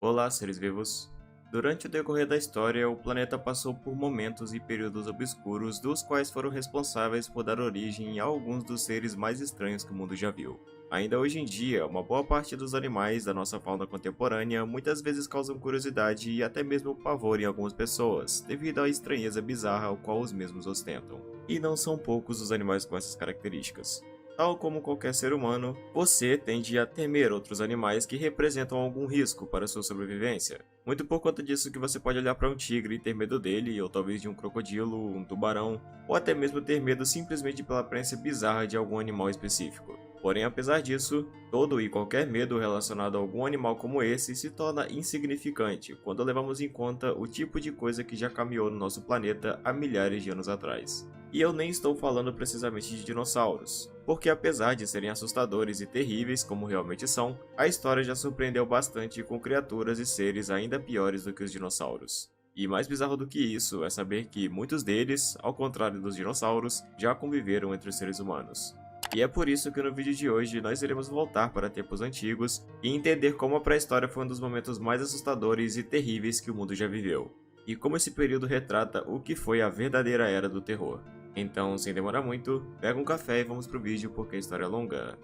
Olá, seres vivos! Durante o decorrer da história, o planeta passou por momentos e períodos obscuros, dos quais foram responsáveis por dar origem a alguns dos seres mais estranhos que o mundo já viu. Ainda hoje em dia, uma boa parte dos animais da nossa fauna contemporânea muitas vezes causam curiosidade e até mesmo pavor em algumas pessoas, devido à estranheza bizarra ao qual os mesmos ostentam. E não são poucos os animais com essas características. Tal como qualquer ser humano, você tende a temer outros animais que representam algum risco para sua sobrevivência. Muito por conta disso que você pode olhar para um tigre e ter medo dele, ou talvez de um crocodilo, um tubarão, ou até mesmo ter medo simplesmente pela aparência bizarra de algum animal específico. Porém, apesar disso, todo e qualquer medo relacionado a algum animal como esse se torna insignificante quando levamos em conta o tipo de coisa que já caminhou no nosso planeta há milhares de anos atrás. E eu nem estou falando precisamente de dinossauros, porque apesar de serem assustadores e terríveis como realmente são, a história já surpreendeu bastante com criaturas e seres ainda piores do que os dinossauros. E mais bizarro do que isso é saber que muitos deles, ao contrário dos dinossauros, já conviveram entre os seres humanos. E é por isso que no vídeo de hoje nós iremos voltar para tempos antigos e entender como a pré-história foi um dos momentos mais assustadores e terríveis que o mundo já viveu, e como esse período retrata o que foi a verdadeira era do terror. Então, sem demorar muito, pega um café e vamos pro vídeo porque a história é longa.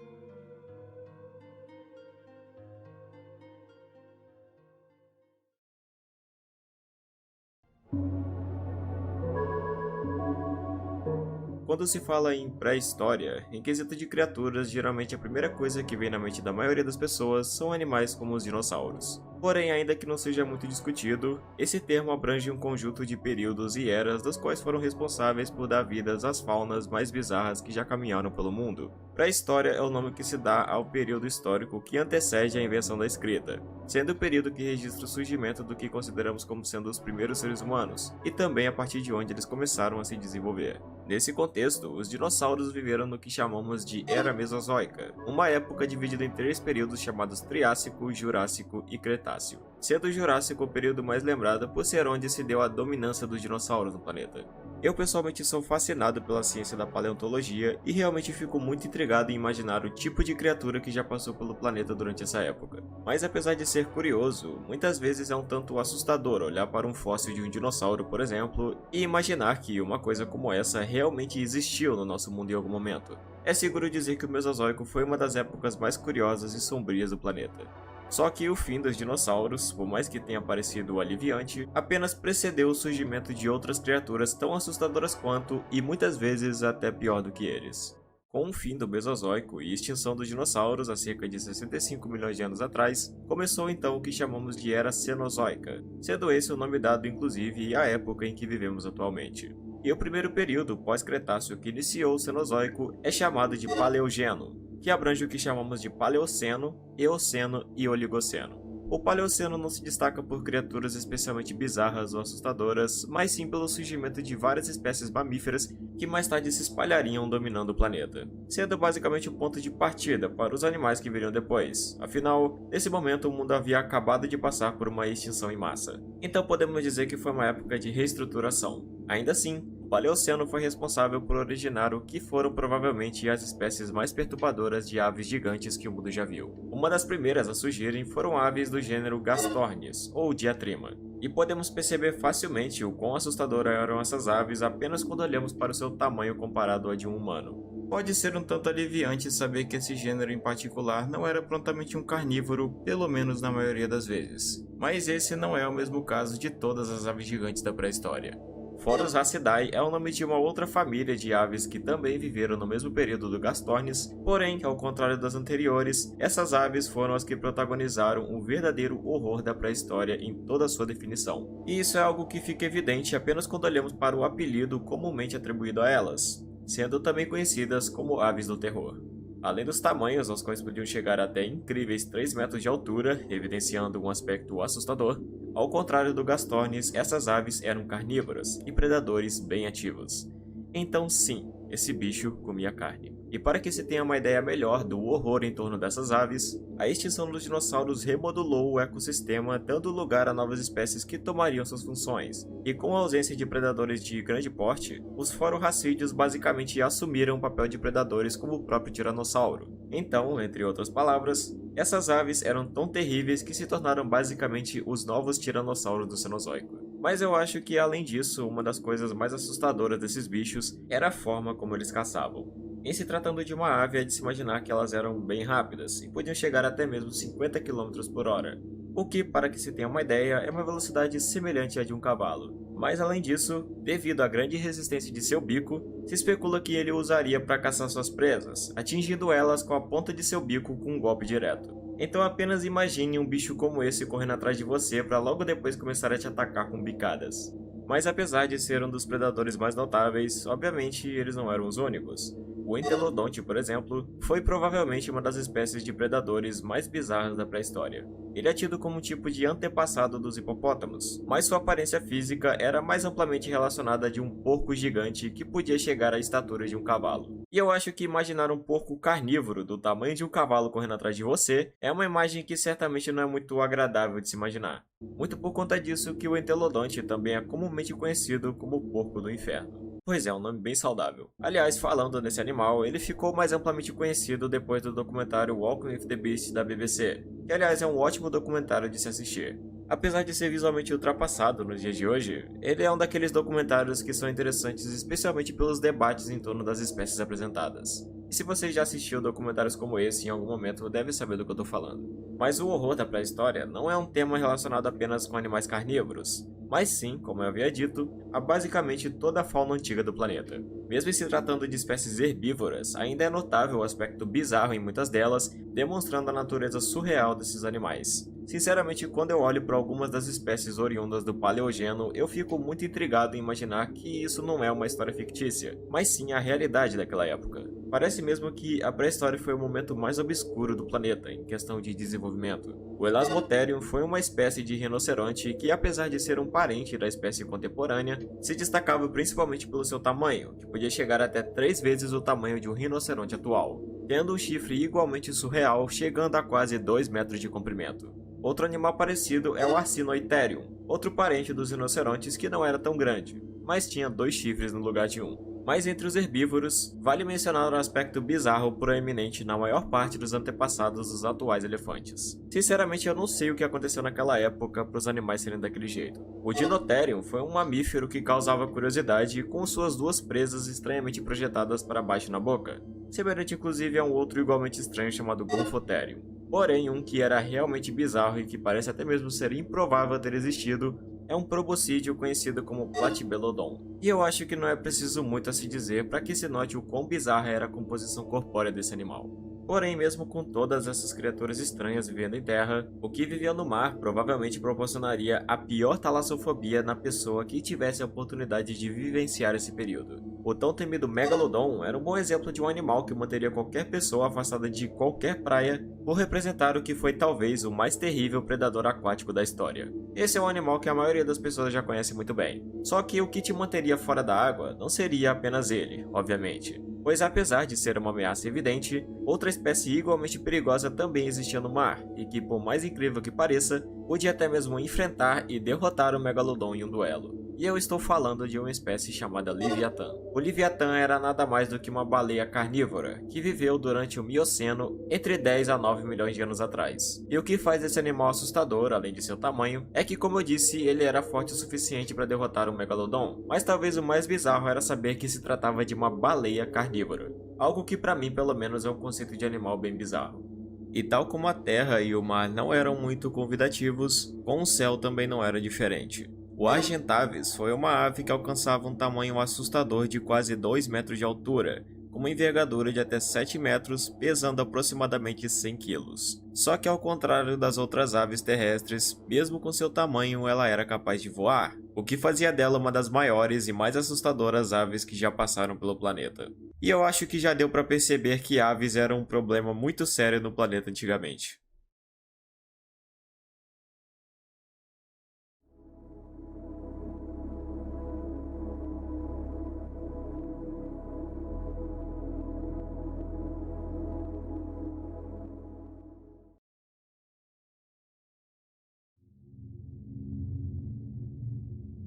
Quando se fala em pré-história, em quesito de criaturas, geralmente a primeira coisa que vem na mente da maioria das pessoas são animais como os dinossauros. Porém, ainda que não seja muito discutido, esse termo abrange um conjunto de períodos e eras dos quais foram responsáveis por dar vidas às faunas mais bizarras que já caminharam pelo mundo. Pré-história é o nome que se dá ao período histórico que antecede a invenção da escrita, sendo o período que registra o surgimento do que consideramos como sendo os primeiros seres humanos, e também a partir de onde eles começaram a se desenvolver. Nesse contexto, os dinossauros viveram no que chamamos de Era Mesozoica, uma época dividida em 3 períodos chamados Triássico, Jurássico e Cretáceo, sendo o Jurássico o período mais lembrado por ser onde se deu a dominância dos dinossauros no planeta. Eu pessoalmente sou fascinado pela ciência da paleontologia e realmente fico muito intrigado em imaginar o tipo de criatura que já passou pelo planeta durante essa época. Mas apesar de ser curioso, muitas vezes é um tanto assustador olhar para um fóssil de um dinossauro, por exemplo, e imaginar que uma coisa como essa realmente existiu no nosso mundo em algum momento. É seguro dizer que o Mesozoico foi uma das épocas mais curiosas e sombrias do planeta. Só que o fim dos dinossauros, por mais que tenha parecido aliviante, apenas precedeu o surgimento de outras criaturas tão assustadoras quanto, e muitas vezes até pior do que eles. Com o fim do Mesozoico e extinção dos dinossauros há cerca de 65 milhões de anos atrás, começou então o que chamamos de Era Cenozoica, sendo esse o nome dado inclusive à época em que vivemos atualmente. E o primeiro período pós-Cretáceo que iniciou o Cenozoico é chamado de Paleogeno, que abrange o que chamamos de Paleoceno, Eoceno e Oligoceno. O Paleoceno não se destaca por criaturas especialmente bizarras ou assustadoras, mas sim pelo surgimento de várias espécies mamíferas que mais tarde se espalhariam dominando o planeta, sendo basicamente o ponto de partida para os animais que viriam depois. Afinal, nesse momento o mundo havia acabado de passar por uma extinção em massa. Então podemos dizer que foi uma época de reestruturação. Ainda assim, o Paleoceno foi responsável por originar o que foram provavelmente as espécies mais perturbadoras de aves gigantes que o mundo já viu. Uma das primeiras a surgirem foram aves do gênero Gastornis, ou Diatrima. E podemos perceber facilmente o quão assustadoras eram essas aves apenas quando olhamos para o seu tamanho comparado ao de um humano. Pode ser um tanto aliviante saber que esse gênero em particular não era prontamente um carnívoro, pelo menos na maioria das vezes. Mas esse não é o mesmo caso de todas as aves gigantes da pré-história. Foros racidae é o nome de uma outra família de aves que também viveram no mesmo período do Gastornis, porém, ao contrário das anteriores, essas aves foram as que protagonizaram o verdadeiro horror da pré-história em toda a sua definição. E isso é algo que fica evidente apenas quando olhamos para o apelido comumente atribuído a elas, sendo também conhecidas como aves do terror. Além dos tamanhos, aos quais podiam chegar até incríveis 3 metros de altura, evidenciando um aspecto assustador, ao contrário do Gastornis, essas aves eram carnívoras e predadores bem ativos. Então sim, esse bicho comia carne. E para que se tenha uma ideia melhor do horror em torno dessas aves, a extinção dos dinossauros remodulou o ecossistema, dando lugar a novas espécies que tomariam suas funções. E com a ausência de predadores de grande porte, os fororracídeos basicamente assumiram o papel de predadores como o próprio tiranossauro. Então, entre outras palavras, essas aves eram tão terríveis que se tornaram basicamente os novos tiranossauros do Cenozoico. Mas eu acho que, além disso, uma das coisas mais assustadoras desses bichos era a forma como eles caçavam. Em se tratando de uma ave, é de se imaginar que elas eram bem rápidas e podiam chegar até mesmo 50 km por hora, o que, para que se tenha uma ideia, é uma velocidade semelhante à de um cavalo. Mas além disso, devido à grande resistência de seu bico, se especula que ele o usaria para caçar suas presas, atingindo elas com a ponta de seu bico com um golpe direto. Então apenas imagine um bicho como esse correndo atrás de você para logo depois começar a te atacar com bicadas. Mas apesar de ser um dos predadores mais notáveis, obviamente eles não eram os únicos. O Entelodonte, por exemplo, foi provavelmente uma das espécies de predadores mais bizarras da pré-história. Ele é tido como um tipo de antepassado dos hipopótamos, mas sua aparência física era mais amplamente relacionada a de um porco gigante que podia chegar à estatura de um cavalo. E eu acho que imaginar um porco carnívoro do tamanho de um cavalo correndo atrás de você é uma imagem que certamente não é muito agradável de se imaginar. Muito por conta disso que o Entelodonte também é comumente conhecido como o porco do inferno. Pois é, um nome bem saudável. Aliás, falando nesse animal, ele ficou mais amplamente conhecido depois do documentário Walking with the Beast da BBC, que aliás é um ótimo documentário de se assistir. Apesar de ser visualmente ultrapassado nos dias de hoje, ele é um daqueles documentários que são interessantes especialmente pelos debates em torno das espécies apresentadas. E se você já assistiu documentários como esse em algum momento, deve saber do que eu tô falando. Mas o horror da pré-história não é um tema relacionado apenas com animais carnívoros, mas sim, como eu havia dito, a basicamente toda a fauna antiga do planeta. Mesmo se tratando de espécies herbívoras, ainda é notável o aspecto bizarro em muitas delas, demonstrando a natureza surreal desses animais. Sinceramente, quando eu olho para algumas das espécies oriundas do Paleogeno, eu fico muito intrigado em imaginar que isso não é uma história fictícia, mas sim a realidade daquela época. Parece mesmo que a pré-história foi o momento mais obscuro do planeta em questão de desenvolvimento. O Elasmotherium foi uma espécie de rinoceronte que, apesar de ser um parente da espécie contemporânea, se destacava principalmente pelo seu tamanho, que podia chegar até 3 vezes o tamanho de um rinoceronte atual, tendo um chifre igualmente surreal, chegando a quase 2 metros de comprimento. Outro animal parecido é o Arsinoitherium, outro parente dos rinocerontes que não era tão grande, mas tinha 2 chifres no lugar de um. Mas entre os herbívoros, vale mencionar um aspecto bizarro proeminente na maior parte dos antepassados dos atuais elefantes. Sinceramente, eu não sei o que aconteceu naquela época para os animais serem daquele jeito. O Dinotherium foi um mamífero que causava curiosidade com suas 2 presas estranhamente projetadas para baixo na boca, semelhante inclusive a um outro igualmente estranho chamado Gomphotherium. Porém, um que era realmente bizarro e que parece até mesmo ser improvável ter existido é um proboscídeo conhecido como Platybelodon. E eu acho que não é preciso muito a se dizer para que se note o quão bizarra era a composição corpórea desse animal. Porém, mesmo com todas essas criaturas estranhas vivendo em terra, o que vivia no mar provavelmente proporcionaria a pior talassofobia na pessoa que tivesse a oportunidade de vivenciar esse período. O tão temido Megalodon era um bom exemplo de um animal que manteria qualquer pessoa afastada de qualquer praia por representar o que foi talvez o mais terrível predador aquático da história. Esse é um animal que a maioria das pessoas já conhece muito bem. Só que o que te manteria fora da água não seria apenas ele, obviamente. Pois apesar de ser uma ameaça evidente, outra espécie igualmente perigosa também existia no mar, e que, por mais incrível que pareça, podia até mesmo enfrentar e derrotar o Megalodon em um duelo. E eu estou falando de uma espécie chamada Leviatã. O Leviatã era nada mais do que uma baleia carnívora, que viveu durante o Mioceno entre 10 a 9 milhões de anos atrás. E o que faz esse animal assustador, além de seu tamanho, é que, como eu disse, ele era forte o suficiente para derrotar o Megalodon, mas talvez o mais bizarro era saber que se tratava de uma baleia carnívora. Algo que para mim pelo menos é um conceito de animal bem bizarro. E tal como a terra e o mar não eram muito convidativos, com o céu também não era diferente. O Argentavis foi uma ave que alcançava um tamanho assustador de quase 2 metros de altura, com uma envergadura de até 7 metros, pesando aproximadamente 100 quilos. Só que ao contrário das outras aves terrestres, mesmo com seu tamanho ela era capaz de voar, o que fazia dela uma das maiores e mais assustadoras aves que já passaram pelo planeta. E eu acho que já deu para perceber que aves eram um problema muito sério no planeta antigamente.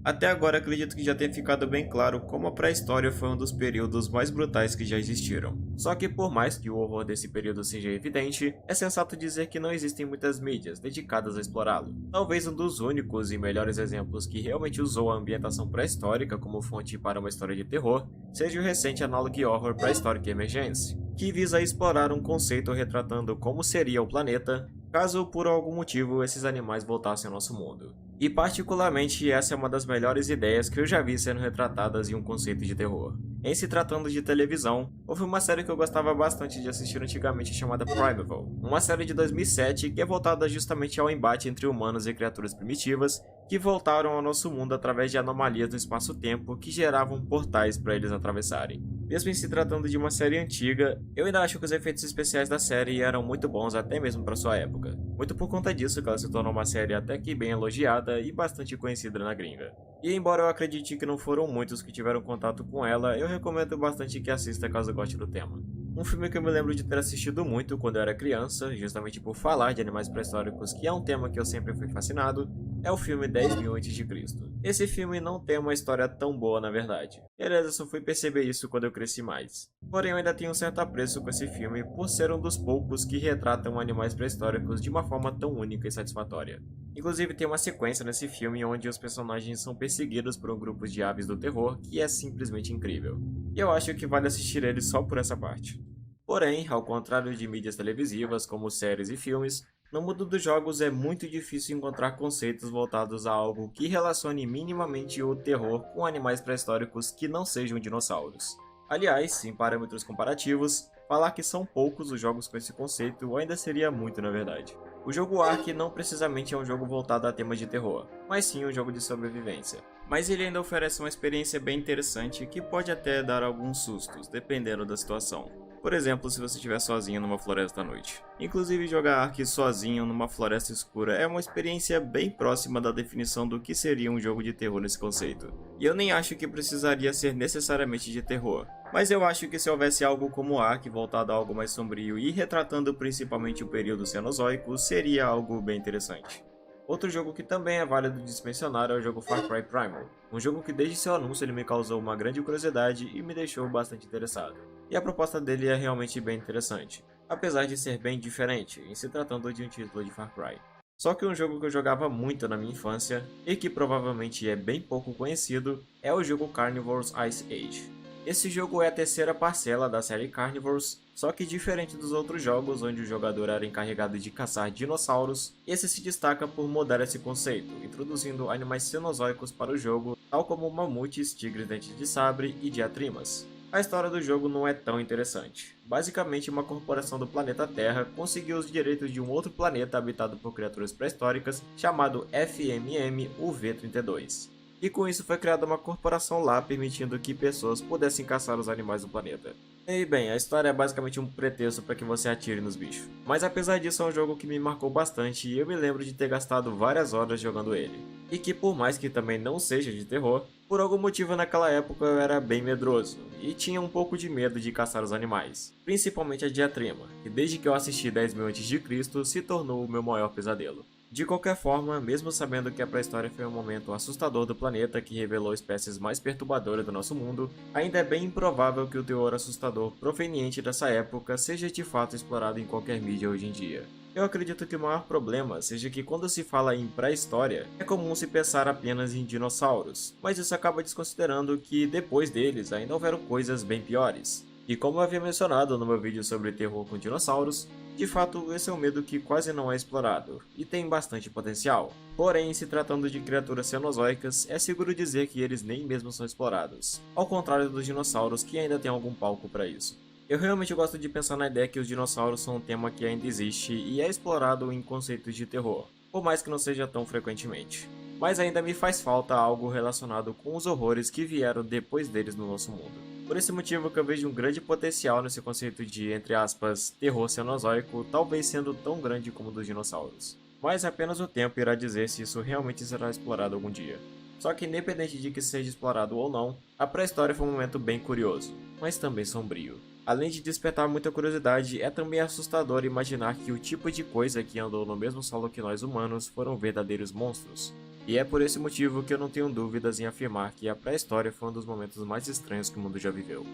Até agora acredito que já tenha ficado bem claro como a pré-história foi um dos períodos mais brutais que já existiram. Só que por mais que o horror desse período seja evidente, é sensato dizer que não existem muitas mídias dedicadas a explorá-lo. Talvez um dos únicos e melhores exemplos que realmente usou a ambientação pré-histórica como fonte para uma história de terror seja o recente Analogue Horror Prehistoric Emergence, que visa explorar um conceito retratando como seria o planeta caso por algum motivo esses animais voltassem ao nosso mundo. E particularmente essa é uma das melhores ideias que eu já vi sendo retratadas em um conceito de terror. Em se tratando de televisão, houve uma série que eu gostava bastante de assistir antigamente chamada Primeval, uma série de 2007 que é voltada justamente ao embate entre humanos e criaturas primitivas que voltaram ao nosso mundo através de anomalias do espaço-tempo que geravam portais para eles atravessarem. Mesmo em se tratando de uma série antiga, eu ainda acho que os efeitos especiais da série eram muito bons até mesmo para sua época. Muito por conta disso que ela se tornou uma série até que bem elogiada e bastante conhecida na gringa. E embora eu acredite que não foram muitos que tiveram contato com ela, eu recomendo bastante que assista caso goste do tema. Um filme que eu me lembro de ter assistido muito quando eu era criança, justamente por falar de animais pré-históricos, que é um tema que eu sempre fui fascinado, é o filme 10.000 a.C. Esse filme não tem uma história tão boa na verdade. Aliás, eu só fui perceber isso quando eu cresci mais. Porém, eu ainda tenho um certo apreço com esse filme por ser um dos poucos que retratam animais pré-históricos de uma forma tão única e satisfatória. Inclusive, tem uma sequência nesse filme onde os personagens são perseguidos por um grupo de aves do terror que é simplesmente incrível. E eu acho que vale assistir ele só por essa parte. Porém, ao contrário de mídias televisivas como séries e filmes, no mundo dos jogos é muito difícil encontrar conceitos voltados a algo que relacione minimamente o terror com animais pré-históricos que não sejam dinossauros. Aliás, em parâmetros comparativos, falar que são poucos os jogos com esse conceito ainda seria muito na verdade. O jogo Ark não precisamente é um jogo voltado a temas de terror, mas sim um jogo de sobrevivência. Mas ele ainda oferece uma experiência bem interessante que pode até dar alguns sustos, dependendo da situação. Por exemplo, se você estiver sozinho numa floresta à noite. Inclusive, jogar Ark sozinho numa floresta escura é uma experiência bem próxima da definição do que seria um jogo de terror nesse conceito. E eu nem acho que precisaria ser necessariamente de terror. Mas eu acho que se houvesse algo como Ark voltado a algo mais sombrio e retratando principalmente o período Cenozoico, seria algo bem interessante. Outro jogo que também é válido de se mencionar é o jogo Far Cry Primal, um jogo que desde seu anúncio ele me causou uma grande curiosidade e me deixou bastante interessado. E a proposta dele é realmente bem interessante, apesar de ser bem diferente em se tratando de um título de Far Cry. Só que um jogo que eu jogava muito na minha infância, e que provavelmente é bem pouco conhecido, é o jogo Carnivore's Ice Age. Esse jogo é a terceira parcela da série Carnivores, só que diferente dos outros jogos onde o jogador era encarregado de caçar dinossauros, esse se destaca por mudar esse conceito, introduzindo animais cenozoicos para o jogo, tal como mamutes, tigres dentes de sabre e diatrimas. A história do jogo não é tão interessante. Basicamente, uma corporação do planeta Terra conseguiu os direitos de um outro planeta habitado por criaturas pré-históricas chamado FMM-UV-32. E com isso foi criada uma corporação lá permitindo que pessoas pudessem caçar os animais do planeta. E bem, a história é basicamente um pretexto para que você atire nos bichos. Mas apesar disso é um jogo que me marcou bastante e eu me lembro de ter gastado várias horas jogando ele. E que por mais que também não seja de terror, por algum motivo naquela época eu era bem medroso e tinha um pouco de medo de caçar os animais. Principalmente a diatrima, que desde que eu assisti 10.000 a.C. se tornou o meu maior pesadelo. De qualquer forma, mesmo sabendo que a pré-história foi um momento assustador do planeta que revelou espécies mais perturbadoras do nosso mundo, ainda é bem improvável que o teor assustador proveniente dessa época seja de fato explorado em qualquer mídia hoje em dia. Eu acredito que o maior problema seja que quando se fala em pré-história, é comum se pensar apenas em dinossauros, mas isso acaba desconsiderando que depois deles ainda houveram coisas bem piores. E como eu havia mencionado no meu vídeo sobre terror com dinossauros, de fato esse é um medo que quase não é explorado, e tem bastante potencial. Porém, se tratando de criaturas cenozoicas, é seguro dizer que eles nem mesmo são explorados, ao contrário dos dinossauros que ainda tem algum palco para isso. Eu realmente gosto de pensar na ideia que os dinossauros são um tema que ainda existe e é explorado em conceitos de terror, por mais que não seja tão frequentemente. Mas ainda me faz falta algo relacionado com os horrores que vieram depois deles no nosso mundo. Por esse motivo que eu vejo um grande potencial nesse conceito de, entre aspas, terror cenozoico, talvez sendo tão grande como o dos dinossauros. Mas apenas o tempo irá dizer se isso realmente será explorado algum dia. Só que independente de que seja explorado ou não, a pré-história foi um momento bem curioso, mas também sombrio. Além de despertar muita curiosidade, é também assustador imaginar que o tipo de coisa que andou no mesmo solo que nós humanos foram verdadeiros monstros. E é por esse motivo que eu não tenho dúvidas em afirmar que a pré-história foi um dos momentos mais estranhos que o mundo já viveu.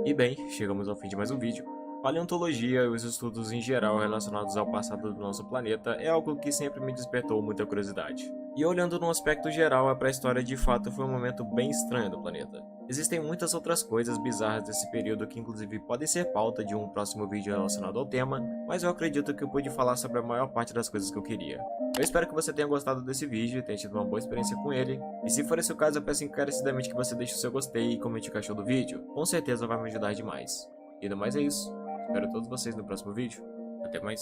E bem, chegamos ao fim de mais um vídeo. Paleontologia e os estudos em geral relacionados ao passado do nosso planeta é algo que sempre me despertou muita curiosidade. E olhando num aspecto geral, a pré-história de fato foi um momento bem estranho do planeta. Existem muitas outras coisas bizarras desse período que inclusive podem ser pauta de um próximo vídeo relacionado ao tema, mas eu acredito que eu pude falar sobre a maior parte das coisas que eu queria. Eu espero que você tenha gostado desse vídeo e tenha tido uma boa experiência com ele, e se for esse o caso eu peço encarecidamente que você deixe o seu gostei e comente o que achou do vídeo, com certeza vai me ajudar demais. E no mais é isso, espero todos vocês no próximo vídeo, até mais.